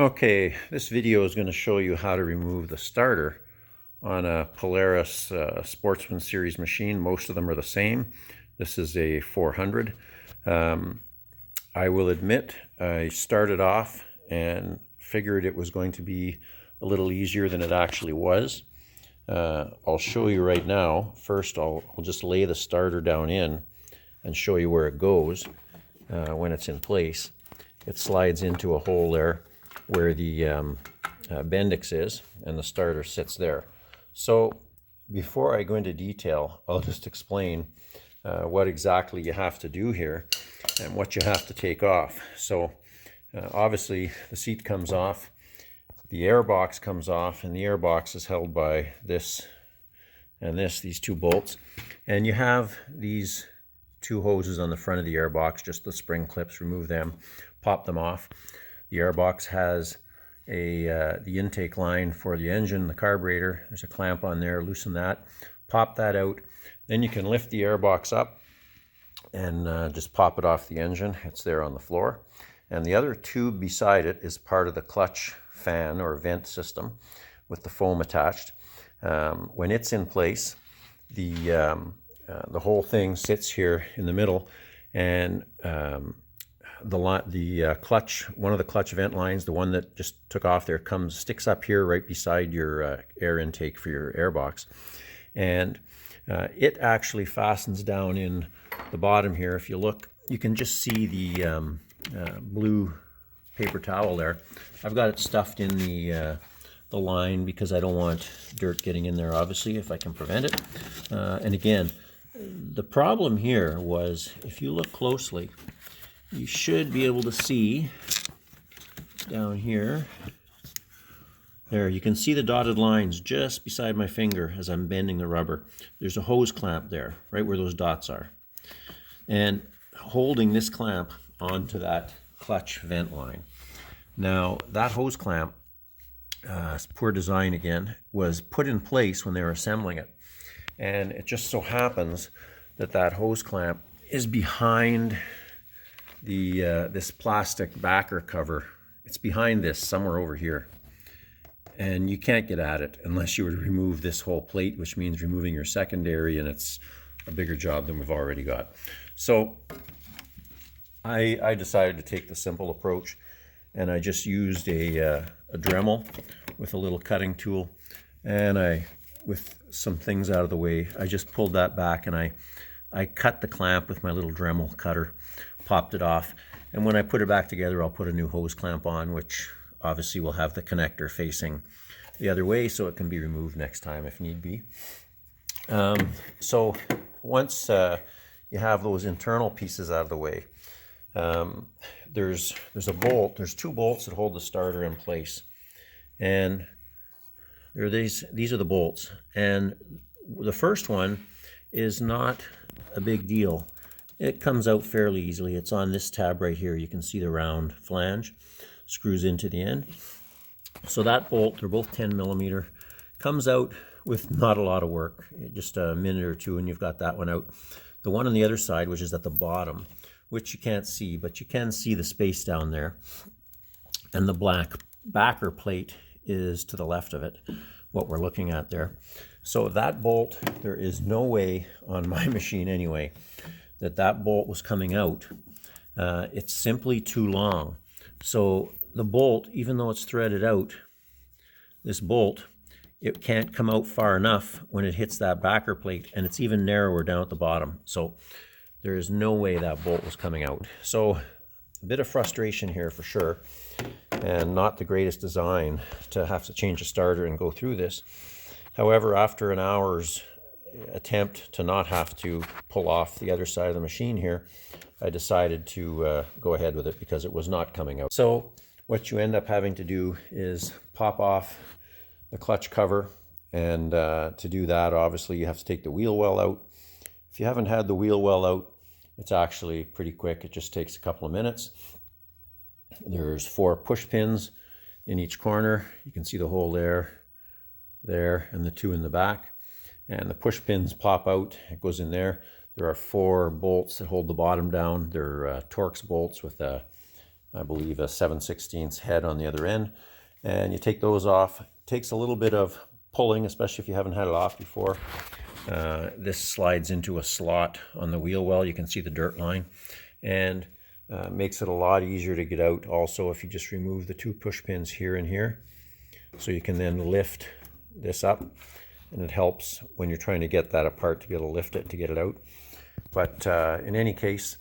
Okay, this video is going to show you how to remove the starter on a Polaris Sportsman series machine. Most of them are the same. This is a 400. I will admit I started off and figured it was going to be a little easier than it actually was. I'll show you right now. First, I'll just lay the starter down in and show you where it goes when it's in place. It slides into a hole there where the Bendix is, and the starter sits there. So before I go into detail, I'll just explain what exactly you have to do here and what you have to take off. So obviously the seat comes off, the air box comes off, and the air box is held by this and these two bolts. And you have these two hoses on the front of the air box, just the spring clips. Remove them, pop them off. The airbox has the intake line for the engine, the carburetor. There's a clamp on there. Loosen that, pop that out. Then you can lift the airbox up and just pop it off the engine. It's there on the floor. And the other tube beside it is part of the clutch fan or vent system with the foam attached. When it's in place, the whole thing sits here in the middle, and the clutch, one of the clutch vent lines, the one that just took off there, sticks up here right beside your air intake for your airbox. And it actually fastens down in the bottom here. If you look, you can just see the blue paper towel there. I've got it stuffed in the line because I don't want dirt getting in there, obviously, if I can prevent it. And again, the problem here was, if you look closely, you should be able to see down here. There, you can see the dotted lines just beside my finger as I'm bending the rubber. There's a hose clamp there, right where those dots are. And holding this clamp onto that clutch vent line. Now, that hose clamp, poor design again, was put in place when they were assembling it. And it just so happens that that hose clamp is behind the this plastic backer cover. It's behind this, somewhere over here. And you can't get at it unless you were to remove this whole plate, which means removing your secondary, and it's a bigger job than we've already got. So I decided to take the simple approach, and I just used a Dremel with a little cutting tool, and with some things out of the way, I just pulled that back, and I cut the clamp with my little Dremel cutter, popped it off, and when I put it back together, I'll put a new hose clamp on, which obviously will have the connector facing the other way so it can be removed next time if need be. So once you have those internal pieces out of the way, there's two bolts that hold the starter in place, and there are these are the bolts, and the first one is not a big deal. It comes out fairly easily. It's on this tab right here. You can see the round flange screws into the end. So that bolt, they're both 10 millimeter, comes out with not a lot of work, just a minute or two, and you've got that one out. The one on the other side, which is at the bottom, which you can't see, but you can see the space down there, and the black backer plate is to the left of it, what we're looking at there. So that bolt, there is no way on my machine anyway that bolt was coming out. It's simply too long. So the bolt, even though it's threaded out, this bolt, it can't come out far enough when it hits that backer plate, and it's even narrower down at the bottom. So there is no way that bolt was coming out. So a bit of frustration here for sure, and not the greatest design to have to change a starter and go through this. However, after an hour's attempt to not have to pull off the other side of the machine here, I decided to go ahead with it because it was not coming out. So what you end up having to do is pop off the clutch cover, and to do that, obviously you have to take the wheel well out. If you haven't had the wheel well out, it's actually pretty quick. It just takes a couple of minutes. There's 4 push pins in each corner. You can see the hole there, and the 2 in the back. And the push pins pop out, it goes in there. There are 4 bolts that hold the bottom down. They're Torx bolts with a I believe a 7/16 head on the other end. And you take those off. It takes a little bit of pulling, especially if you haven't had it off before. This slides into a slot on the wheel well. You can see the dirt line, and makes it a lot easier to get out. Also, if you just remove the 2 push pins here and here, so you can then lift this up, and it helps when you're trying to get that apart to be able to lift it to get it out. But in any case,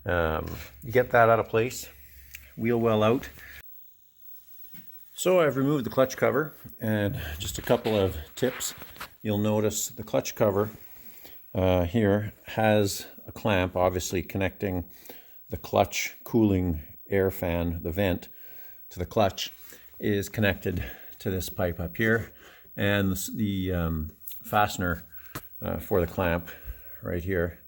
you get that out of place, wheel well out. So I've removed the clutch cover, and just a couple of tips. You'll notice the clutch cover here has a clamp, obviously connecting the clutch cooling air fan, the vent, to the clutch is connected to this pipe up here. And the fastener for the clamp right here,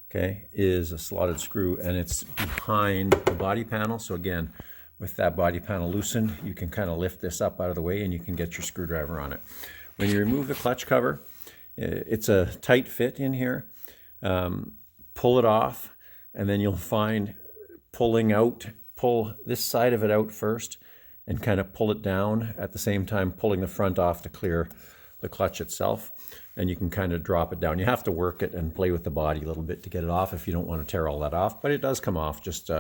okay, is a slotted screw, and it's behind the body panel. So again, with that body panel loosened, you can kind of lift this up out of the way and you can get your screwdriver on it. When you remove the clutch cover, it's a tight fit in here. Pull it off, and then you'll find pull this side of it out first and kind of pull it down at the same time, pulling the front off to clear the clutch itself. And you can kind of drop it down. You have to work it and play with the body a little bit to get it off if you don't want to tear all that off, but it does come off. Just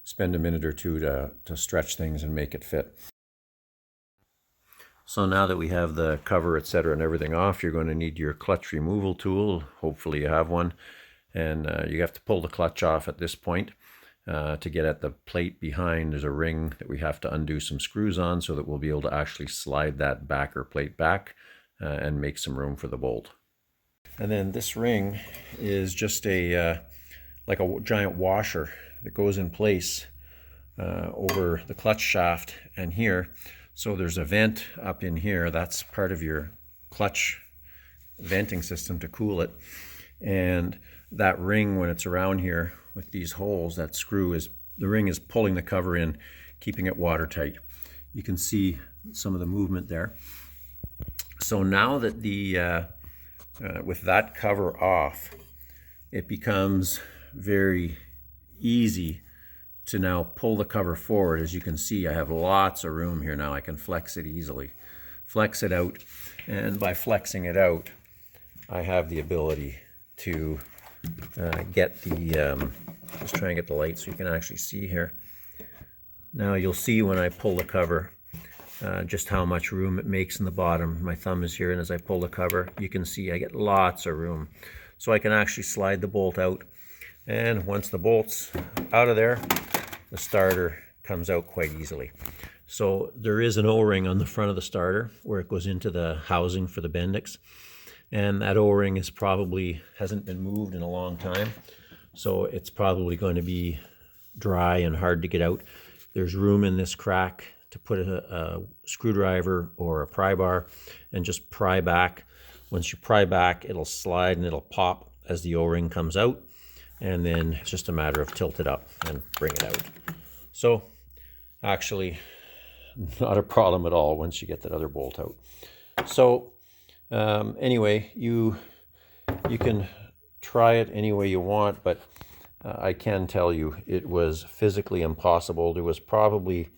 spend a minute or two to stretch things and make it fit. So now that we have the cover, etc., and everything off, you're going to need your clutch removal tool. Hopefully you have one. And you have to pull the clutch off at this point. To get at the plate behind, there's a ring that we have to undo some screws on so that we'll be able to actually slide that backer plate back and make some room for the bolt. And then this ring is just like a giant washer that goes in place over the clutch shaft and here. So there's a vent up in here. That's part of your clutch venting system to cool it. And that ring, when it's around here with these holes, that screw is, the ring is pulling the cover in, keeping it watertight. You can see some of the movement there. So now that with that cover off, it becomes very easy to now pull the cover forward. As you can see, I have lots of room here now. I can flex it easily, flex it out, and by flexing it out, I have the ability to get the, just try and get the light so you can actually see here. Now you'll see when I pull the cover just how much room it makes in the bottom. My thumb is here, and as I pull the cover, you can see I get lots of room. So I can actually slide the bolt out, and once the bolt's out of there, the starter comes out quite easily. So there is an O-ring on the front of the starter where it goes into the housing for the Bendix. And that O-ring is hasn't been moved in a long time. So it's probably going to be dry and hard to get out. There's room in this crack to put a screwdriver or a pry bar and just pry back. Once you pry back, it'll slide and it'll pop as the O-ring comes out. And then it's just a matter of tilt it up and bring it out. So actually not a problem at all once you get that other bolt out. So anyway, you can try it any way you want, but I can tell you it was physically impossible. There was probably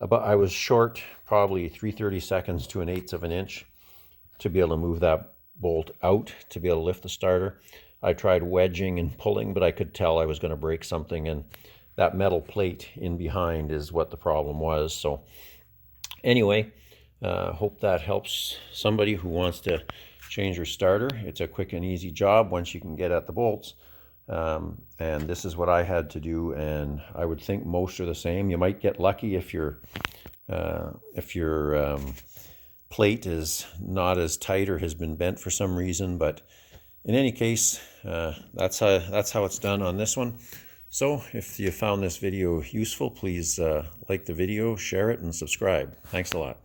I was short probably 3/30 seconds to 1/8 of an inch to be able to move that bolt out, to be able to lift the starter. I tried wedging and pulling, but I could tell I was going to break something, and that metal plate in behind is what the problem was. So anyway, hope that helps somebody who wants to change your starter. It's a quick and easy job once you can get at the bolts. And this is what I had to do, and I would think most are the same. You might get lucky if your plate is not as tight or has been bent for some reason, but in any case, that's how it's done on this one. So if you found this video useful, please like the video, share it, and subscribe. Thanks a lot.